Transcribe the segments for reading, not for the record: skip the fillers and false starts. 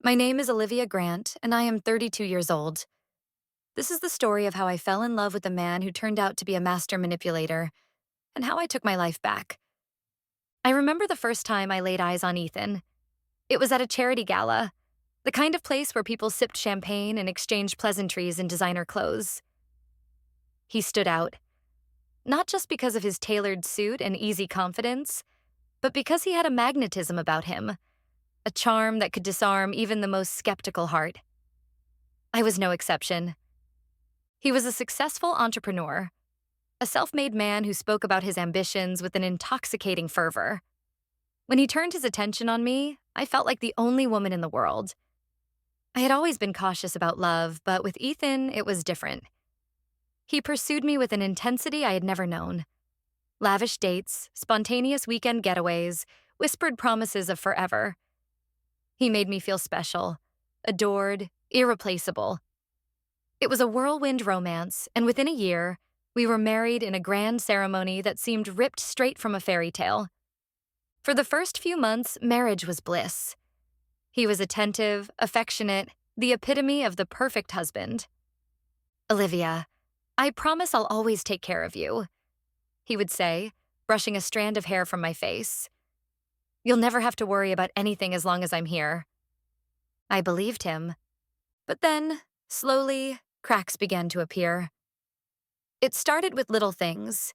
My name is Olivia Grant, and I am 32 years old. This is the story of how I fell in love with a man who turned out to be a master manipulator, and how I took my life back. I remember the first time I laid eyes on Ethan. It was at a charity gala, the kind of place where people sipped champagne and exchanged pleasantries in designer clothes. He stood out, not just because of his tailored suit and easy confidence, but because he had a magnetism about him, a charm that could disarm even the most skeptical heart. I was no exception. He was a successful entrepreneur, a self-made man who spoke about his ambitions with an intoxicating fervor. When he turned his attention on me, I felt like the only woman in the world. I had always been cautious about love, but with Ethan, it was different. He pursued me with an intensity I had never known. Lavish dates, spontaneous weekend getaways, whispered promises of forever. He made me feel special, adored, irreplaceable. It was a whirlwind romance, and within a year, we were married in a grand ceremony that seemed ripped straight from a fairy tale. For the first few months, marriage was bliss. He was attentive, affectionate, the epitome of the perfect husband. "Olivia, I promise I'll always take care of you," he would say, brushing a strand of hair from my face. "You'll never have to worry about anything as long as I'm here." I believed him. But then, slowly, cracks began to appear. It started with little things: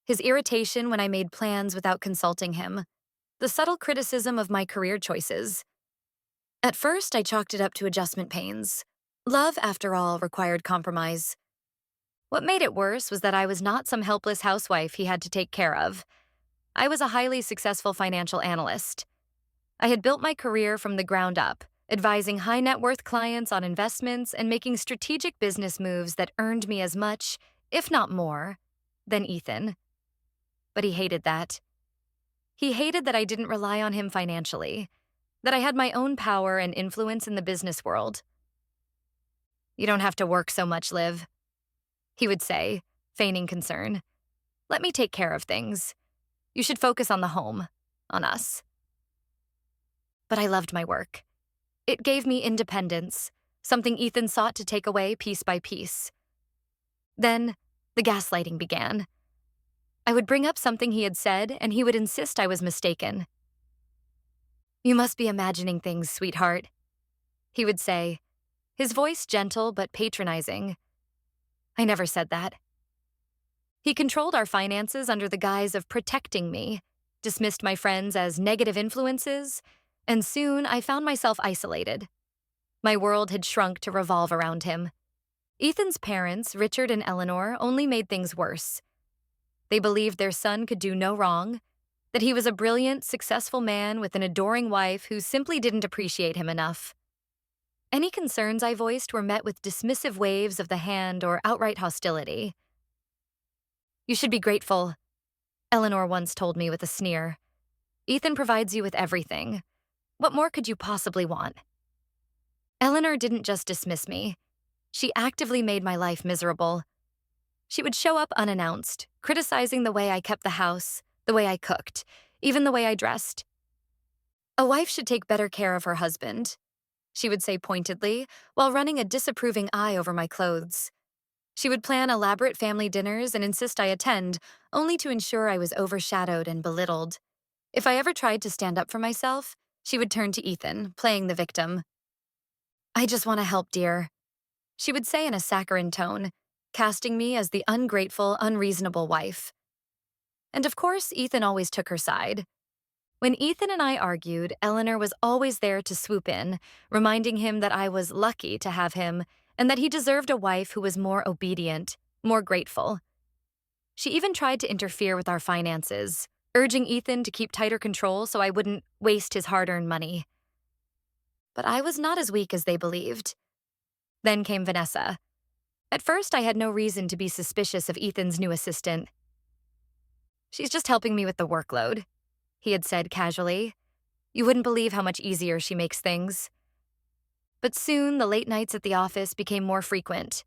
his irritation when I made plans without consulting him, the subtle criticism of my career choices. At first, I chalked it up to adjustment pains. Love, after all, required compromise. What made it worse was that I was not some helpless housewife he had to take care of. I was a highly successful financial analyst. I had built my career from the ground up, advising high-net-worth clients on investments and making strategic business moves that earned me as much, if not more, than Ethan. But he hated that. He hated that I didn't rely on him financially, that I had my own power and influence in the business world. "You don't have to work so much, Liv," he would say, feigning concern. "Let me take care of things. You should focus on the home, on us." But I loved my work. It gave me independence, something Ethan sought to take away piece by piece. Then, the gaslighting began. I would bring up something he had said, and he would insist I was mistaken. "You must be imagining things, sweetheart," he would say, his voice gentle but patronizing. I never said that. He controlled our finances under the guise of protecting me, dismissed my friends as negative influences, and soon I found myself isolated. My world had shrunk to revolve around him. Ethan's parents, Richard and Eleanor, only made things worse. They believed their son could do no wrong, that he was a brilliant, successful man with an adoring wife who simply didn't appreciate him enough. Any concerns I voiced were met with dismissive waves of the hand or outright hostility. "You should be grateful," Eleanor once told me with a sneer. "Ethan provides you with everything. What more could you possibly want?" Eleanor didn't just dismiss me. She actively made my life miserable. She would show up unannounced, criticizing the way I kept the house, the way I cooked, even the way I dressed. "A wife should take better care of her husband," she would say pointedly, while running a disapproving eye over my clothes. She would plan elaborate family dinners and insist I attend, only to ensure I was overshadowed and belittled. If I ever tried to stand up for myself, she would turn to Ethan, playing the victim. "I just want to help, dear," she would say in a saccharine tone, casting me as the ungrateful, unreasonable wife. And of course, Ethan always took her side. When Ethan and I argued, Eleanor was always there to swoop in, reminding him that I was lucky to have him and that he deserved a wife who was more obedient, more grateful. She even tried to interfere with our finances, urging Ethan to keep tighter control so I wouldn't waste his hard-earned money. But I was not as weak as they believed. Then came Vanessa. At first, I had no reason to be suspicious of Ethan's new assistant. "She's just helping me with the workload," he had said casually. "You wouldn't believe how much easier she makes things." But soon, the late nights at the office became more frequent.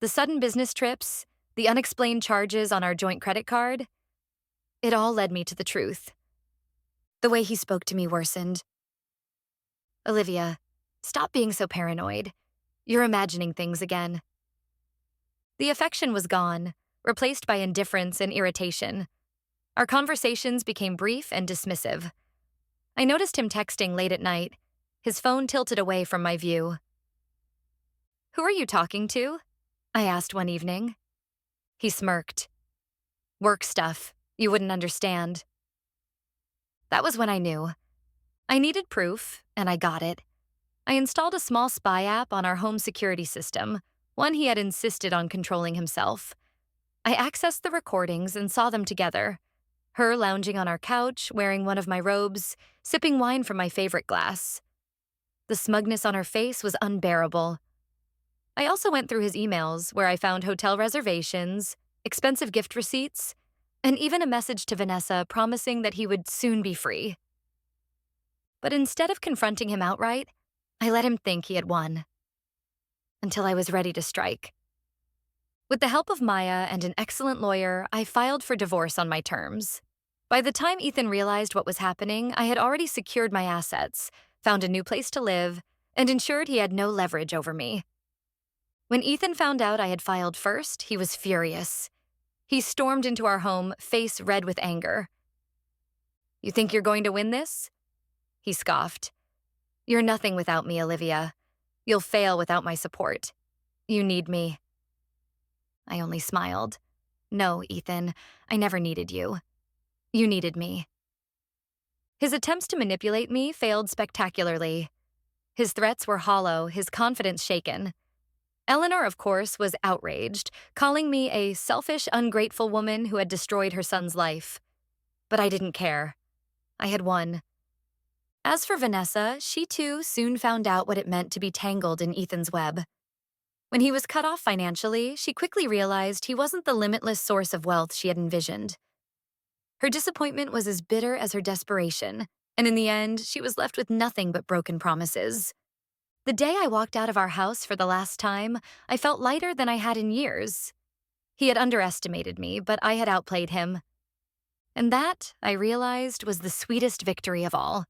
The sudden business trips, the unexplained charges on our joint credit card, it all led me to the truth. The way he spoke to me worsened. "Olivia, Stop being so paranoid. You're imagining things again. The affection was gone, replaced by indifference and irritation. Our conversations became brief and dismissive. I noticed him texting late at night, his phone tilted away from my view. "Who are you talking to?" I asked one evening. He smirked. "Work stuff. You wouldn't understand." That was when I knew. I needed proof, and I got it. I installed a small spy app on our home security system, one he had insisted on controlling himself. I accessed the recordings and saw them together. Her lounging on our couch, wearing one of my robes, sipping wine from my favorite glass. The smugness on her face was unbearable. I also went through his emails, where I found hotel reservations, expensive gift receipts, and even a message to Vanessa promising that he would soon be free. But instead of confronting him outright, I let him think he had won. Until I was ready to strike. With the help of Maya and an excellent lawyer, I filed for divorce on my terms. By the time Ethan realized what was happening, I had already secured my assets, found a new place to live, and ensured he had no leverage over me. When Ethan found out I had filed first, he was furious. He stormed into our home, face red with anger. "You think you're going to win this?" He scoffed. "You're nothing without me, Olivia. You'll fail without my support. You need me." I only smiled. "No, Ethan, I never needed you. You needed me." His attempts to manipulate me failed spectacularly. His threats were hollow, his confidence shaken. Eleanor, of course, was outraged, calling me a selfish, ungrateful woman who had destroyed her son's life. But I didn't care. I had won. As for Vanessa, she too soon found out what it meant to be tangled in Ethan's web. When he was cut off financially, she quickly realized he wasn't the limitless source of wealth she had envisioned. Her disappointment was as bitter as her desperation, and in the end, she was left with nothing but broken promises. The day I walked out of our house for the last time, I felt lighter than I had in years. He had underestimated me, but I had outplayed him. And that, I realized, was the sweetest victory of all.